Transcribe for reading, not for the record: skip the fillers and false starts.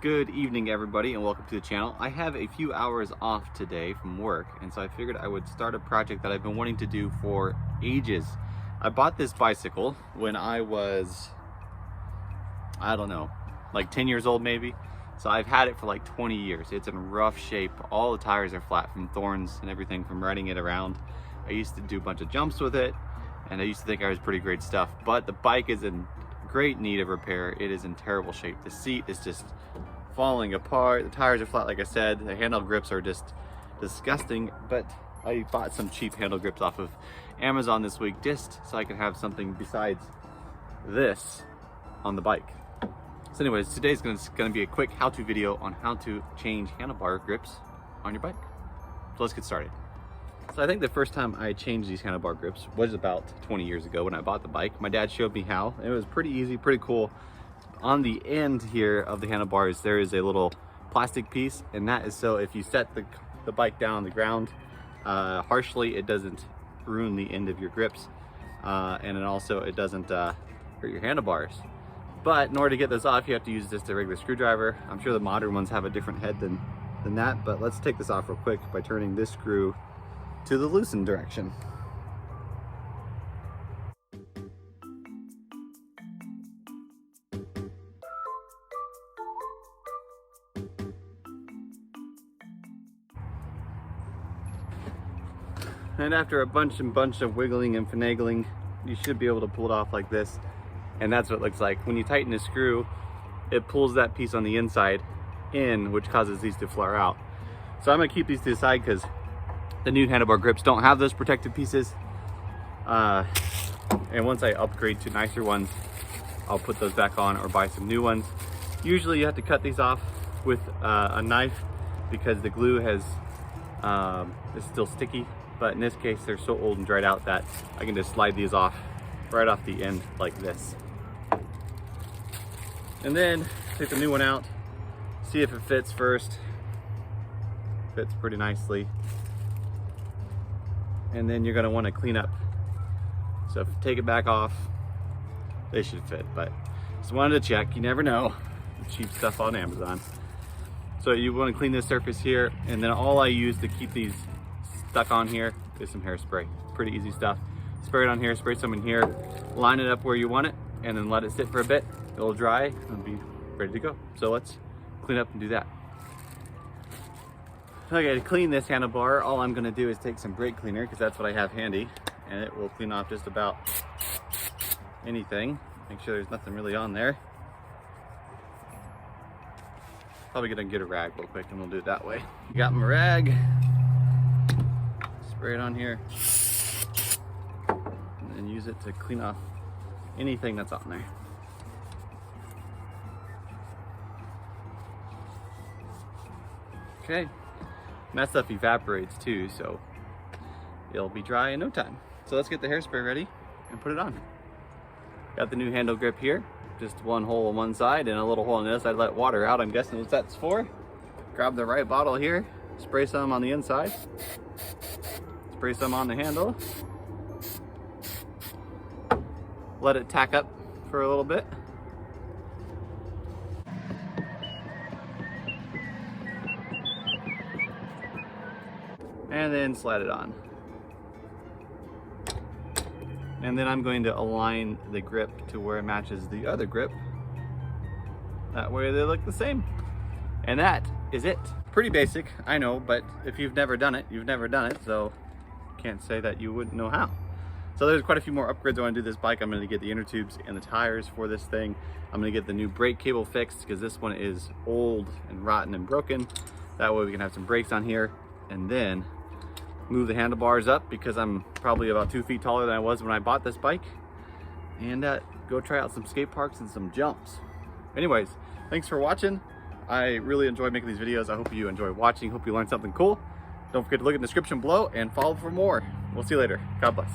Good evening, everybody, and welcome to the channel. I have a few hours off today from work, and so I figured I would start a project that I've been wanting to do for ages. I bought this bicycle when I was, I don't know, like 10 years old maybe. So I've had it for like 20 years. It's in rough shape. All the tires are flat from thorns and everything from riding it around. I used to do a bunch of jumps with it, and I used to think I was pretty great stuff, but the bike is in great need of repair. It is in terrible shape. The seat is just falling apart. The tires are flat, like I said. The handle grips are just disgusting, but I bought some cheap handle grips off of Amazon this week just so I could have something besides this on the bike. So anyways, today's gonna be a quick how-to video on how to change handlebar grips on your bike. So let's get started. So I think the first time I changed these handlebar grips was about 20 years ago when I bought the bike. My dad showed me how, and it was pretty easy, pretty cool. On the end here of the handlebars, there is a little plastic piece, and that is so if you set the bike down on the ground harshly, it doesn't ruin the end of your grips, and then also it doesn't hurt your handlebars. But in order to get this off, you have to use just a regular screwdriver. I'm sure the modern ones have a different head than that, but let's take this off real quick by turning this screw to the loosen direction. And after a bunch of wiggling and finagling, you should be able to pull it off like this. And that's what it looks like. When you tighten the screw, it pulls that piece on the inside in, which causes these to flare out. So I'm gonna keep these to the side because the new handlebar grips don't have those protective pieces. And once I upgrade to nicer ones, I'll put those back on or buy some new ones. Usually you have to cut these off with a knife because the glue is still sticky. But in this case, they're so old and dried out that I can just slide these off right off the end like this. And then take the new one out, see if it fits first. Fits pretty nicely. And then you're gonna wanna clean up. So if you take it back off, they should fit, but just wanted to check, you never know. Cheap stuff on Amazon. So you wanna clean this surface here, and then all I use to keep these stuck on here is some hairspray. Pretty easy stuff. Spray it on here, spray some in here, line it up where you want it, and then let it sit for a bit. It'll dry and be ready to go. So let's clean up and do that. Okay, to clean this handlebar, all I'm gonna do is take some brake cleaner, because that's what I have handy, and it will clean off just about anything. Make sure there's nothing really on there. Probably gonna get a rag real quick and we'll do it that way. Got my rag. Spray it on here. And then use it to clean off anything that's on there. Okay. And that stuff evaporates too, so it'll be dry in no time. So let's get the hairspray ready and put it on. Got the new handle grip here. Just one hole on one side and a little hole on the other side. Let water out, I'm guessing what that's for. Grab the right bottle here. Spray some on the inside. Spray some on the handle. Let it tack up for a little bit. And then slide it on. And then I'm going to align the grip to where it matches the other grip. That way they look the same. And that is it. Pretty basic, I know, but if you've never done it, you've never done it, so can't say that you wouldn't know how. So there's quite a few more upgrades I want to do this bike. I'm going to get the inner tubes and the tires for this thing. I'm going to get the new brake cable fixed because this one is old and rotten and broken. That way we can have some brakes on here, and then move the handlebars up because I'm probably about 2 feet taller than I was when I bought this bike, and go try out some skate parks and some jumps. Anyways, thanks for watching. I really enjoy making these videos. I hope you enjoy watching. Hope you learned something cool. Don't forget to look in the description below and follow for more. We'll see you later. God bless.